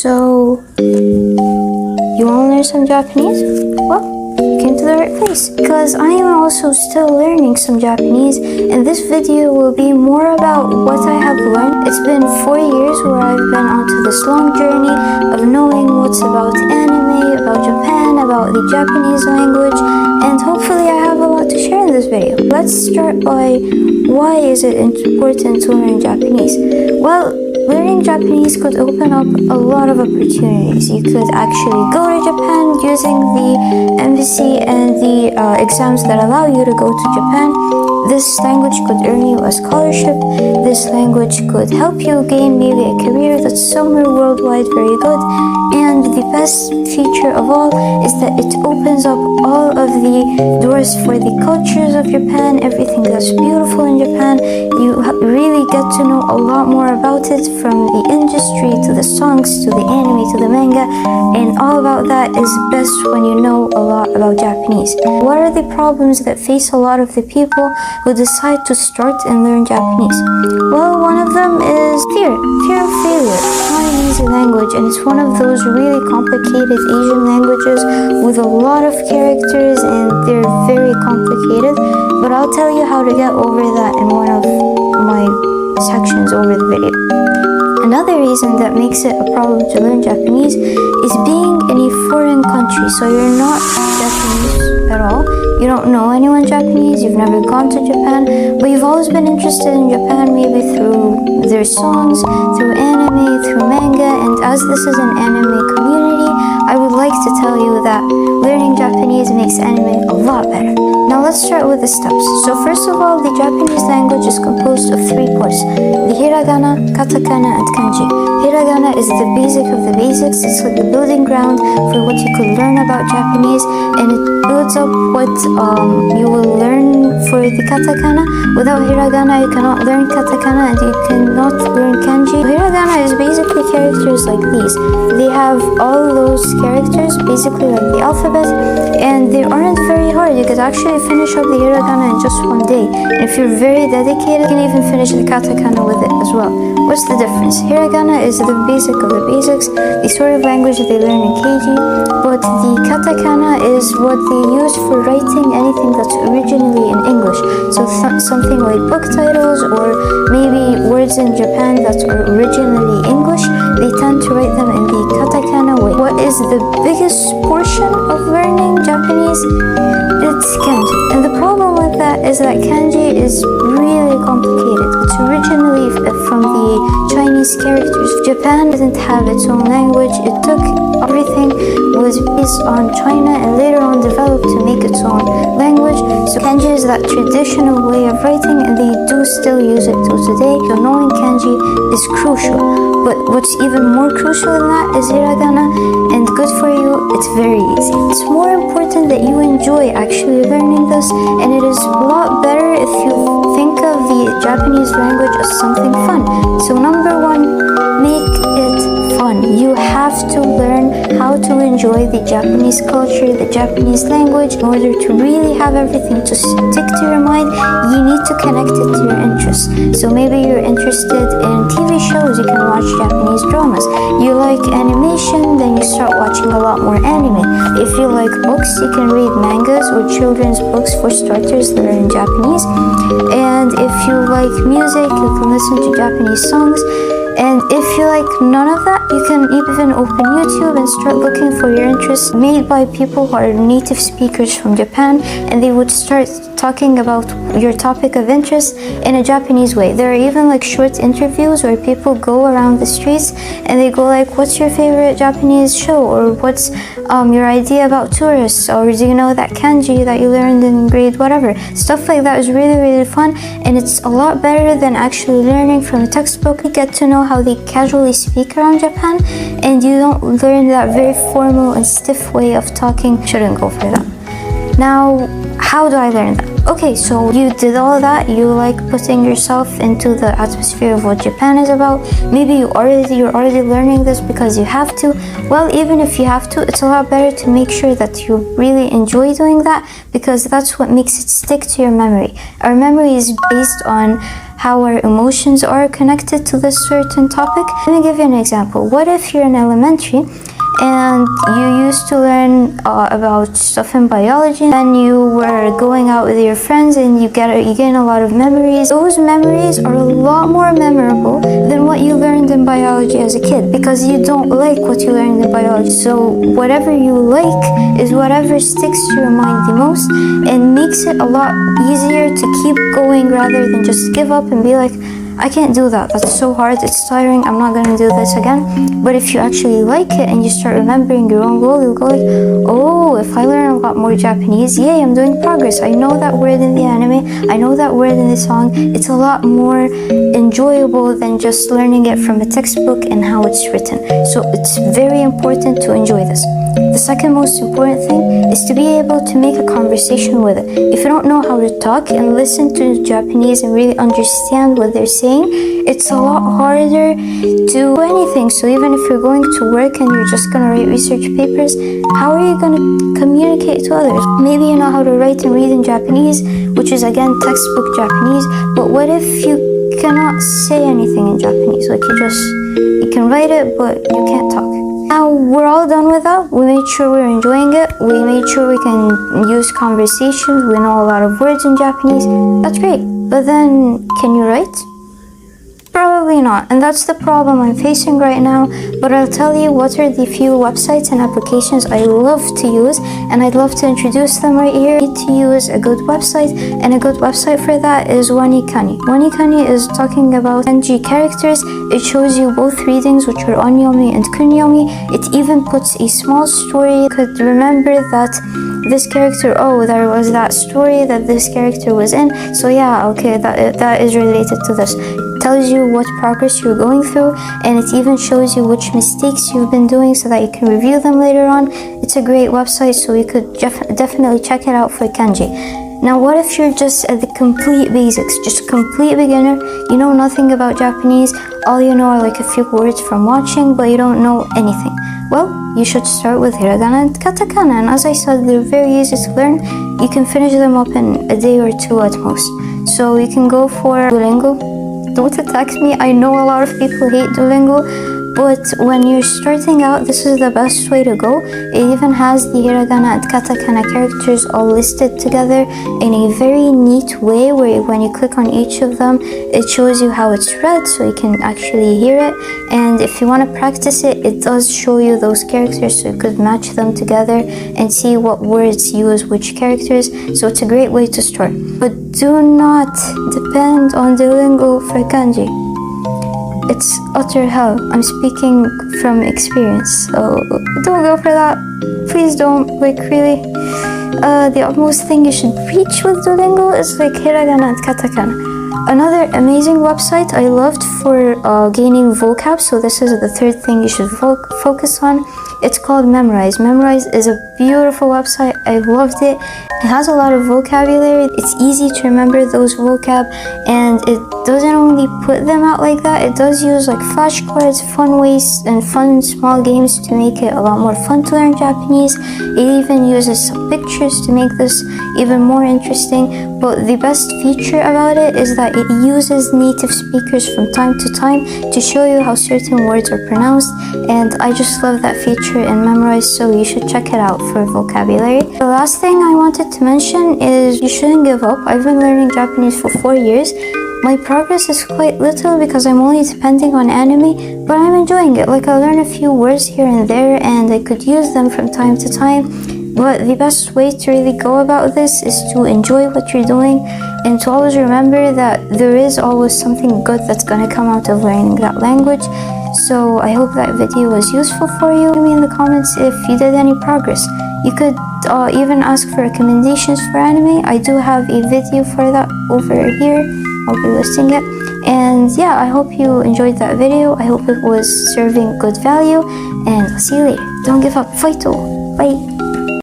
So, you want to learn some Japanese? Well, you came to the right place, because I am also still learning some Japanese, and this video will be more about what I have learned. It's been 4 years where I've been onto this long journey of knowing what's about anime, about Japan, about the Japanese language, and hopefully I have a lot to share in this video. Let's start by why is it important to learn Japanese? Well, learning Japanese could open up a lot of opportunities. You could actually go to Japan using the embassy and the exams that allow you to go to Japan. This language could earn you a scholarship. This language could help you gain maybe a career that's somewhere worldwide very good. And the best feature of all is that it opens up all of the doors for the cultures of Japan, everything that's beautiful in Japan. You really get to know a lot more about it, from the industry to the songs to the anime to the manga, and all about that is best when you know a lot about Japanese. What are the problems that face a lot of the people who decide to start and learn Japanese? Well, one of them is fear of failure. It's not an easy language, and it's one of those really complicated Asian languages with a lot of characters, and they're very complicated, but I'll tell you how to get over that in one of my sections over the video. Another reason that makes it a problem to learn Japanese is being in a foreign country. So you're not Japanese at all. You don't know anyone Japanese, you've never gone to Japan, but you've always been interested in Japan, maybe through their songs, through anime, through manga, and as this is an anime community, I would like to tell you that learning Japanese makes anime a lot better. Now let's start with the steps. So first of all, the Japanese language is composed of 3 parts: the hiragana, katakana, and kanji. Hiragana is the basic of the basics. It's like the building ground for what you could learn about Japanese, and it builds up what you will learn for the katakana. Without hiragana, you cannot learn katakana, and you cannot learn kanji. Hiragana is basically characters like these. They have all those characters, basically like the alphabet, and they aren't very hard. You could actually finish up the hiragana in just 1 day. And if you're very dedicated, you can even finish the katakana with it as well. What's the difference? Hiragana is the basic of the basics, the sort of language that they learn in Kanji, but the katakana is what they use for writing anything that's originally in English. So something like book titles, or maybe words in Japan that are originally English, they tend to write them in the katakana way. What is the biggest portion of learning Japanese? It's kanji. And the problem with that is that kanji is really complicated. It's originally from the Chinese characters. Japan doesn't have its own language. It took everything was based on China and later on developed to make its own language. So kanji is that traditional way of writing, and they do still use it till today. So knowing kanji is crucial. But what's even more crucial than that is hiragana, and good for you, it's very easy. It's more important that you enjoy actually learning this, and it is a lot better if you think of the Japanese language as something fun. So number 1, make it fun. You have to learn how to enjoy the Japanese culture, the Japanese language. In order to really have everything to stick to your mind, you need to connect it to your interests. So maybe you're interested in TV shows, you can watch Japanese dramas. You like animation, then you start watching a lot more anime. If you like books, you can read mangas or children's books for starters that are in Japanese. And if you like music, you can listen to Japanese songs. And if you like none of that, you can even open YouTube and start looking for your interests made by people who are native speakers from Japan, and they would start talking about your topic of interest in a Japanese way. There are even like short interviews where people go around the streets and they go like, what's your favorite Japanese show? Or what's your idea about tourists? Or do you know that kanji that you learned in grade whatever? Stuff like that is really, really fun, and it's a lot better than actually learning from a textbook. You get to know how they casually speak around Japan, and you don't learn that very formal and stiff way of talking. Shouldn't go for that. Now, how do I learn that? Okay, so you did all that, you like putting yourself into the atmosphere of what Japan is about. Maybe you're already learning this because you have to. Well, even if you have to, it's a lot better to make sure that you really enjoy doing that, because that's what makes it stick to your memory. Our memory is based on how our emotions are connected to this certain topic. Let me give you an example. What if you're in elementary and you used to learn about stuff in biology, and you were going out with your friends and you gain a lot of memories. Those memories are a lot more memorable than what you learned in biology as a kid, because you don't like what you learned in biology. So whatever you like is whatever sticks to your mind the most and makes it a lot easier to keep going, rather than just give up and be like, I can't do that, that's so hard, it's tiring, I'm not gonna do this again. But if you actually like it and you start remembering your own goal, you'll go like, oh, if I learn a lot more Japanese, yay, I'm doing progress. I know that word in the anime, I know that word in the song. It's a lot more enjoyable than just learning it from a textbook and how it's written. So it's very important to enjoy this. The second most important thing is to be able to make a conversation with it. If you don't know how to talk and listen to Japanese and really understand what they're saying, it's a lot harder to do anything. So even if you're going to work and you're just going to write research papers, how are you going to communicate to others? Maybe you know how to write and read in Japanese, which is again textbook Japanese, but what if you cannot say anything in Japanese? Like you can write it, but you can't talk. Now we're all done with that. We made sure we're enjoying it. We made sure we can use conversations. We know a lot of words in Japanese. That's great. But then, can you write? Probably not, and that's the problem I'm facing right now. But I'll tell you what are the few websites and applications I love to use, and I'd love to introduce them right here. You need to use a good website, and a good website for that is Wanikani. Wanikani is talking about Kanji characters. It shows you both readings, which are onyomi and kunyomi. It even puts a small story. You could remember that this character, oh, there was that story that this character was in, so yeah, okay, that is related to this. It tells you what progress you're going through, and it even shows you which mistakes you've been doing so that you can review them later on. It's a great website, so you could definitely check it out for kanji. Now what if you're just at the complete basics, just a complete beginner, you know nothing about Japanese, all you know are like a few words from watching, but you don't know anything? Well, you should start with hiragana and katakana, and as I said, they're very easy to learn. You can finish them up in a day or two at most. So you can go for Duolingo. Don't attack me, I know a lot of people hate Duolingo, but when you're starting out, this is the best way to go. It even has the hiragana and katakana characters all listed together in a very neat way, where when you click on each of them, it shows you how it's read, so you can actually hear it. And if you want to practice it, it does show you those characters, so you could match them together and see what words use which characters. So it's a great way to start. But do not depend on Duolingo for kanji. It's utter hell. I'm speaking from experience, so don't go for that. Please don't. Like, really. The utmost thing you should reach with Duolingo is like hiragana and katakana. Another amazing website I loved for gaining vocab, so this is the third thing you should focus on. It's called Memrise. Memrise is a beautiful website. I loved it. It has a lot of vocabulary. It's easy to remember those vocab, and it doesn't only put them out like that. It does use like flashcards, fun ways, and fun small games to make it a lot more fun to learn Japanese. It even uses some pictures to make this even more interesting. But the best feature about it is that it uses native speakers from time to time to show you how certain words are pronounced, and I just love that feature in Memrise, so you should check it out for vocabulary. The last thing I wanted to mention is you shouldn't give up. I've been learning Japanese for 4 years. My progress is quite little because I'm only depending on anime, but I'm enjoying it. Like, I learn a few words here and there, and I could use them from time to time. But the best way to really go about this is to enjoy what you're doing, and to always remember that there is always something good that's going to come out of learning that language. So I hope that video was useful for you. Leave me in the comments if you did any progress. You could even ask for recommendations for anime. I do have a video for that over here. I'll be listing it. And yeah, I hope you enjoyed that video. I hope it was serving good value, and I'll see you later. Don't give up. Fight all. Bye.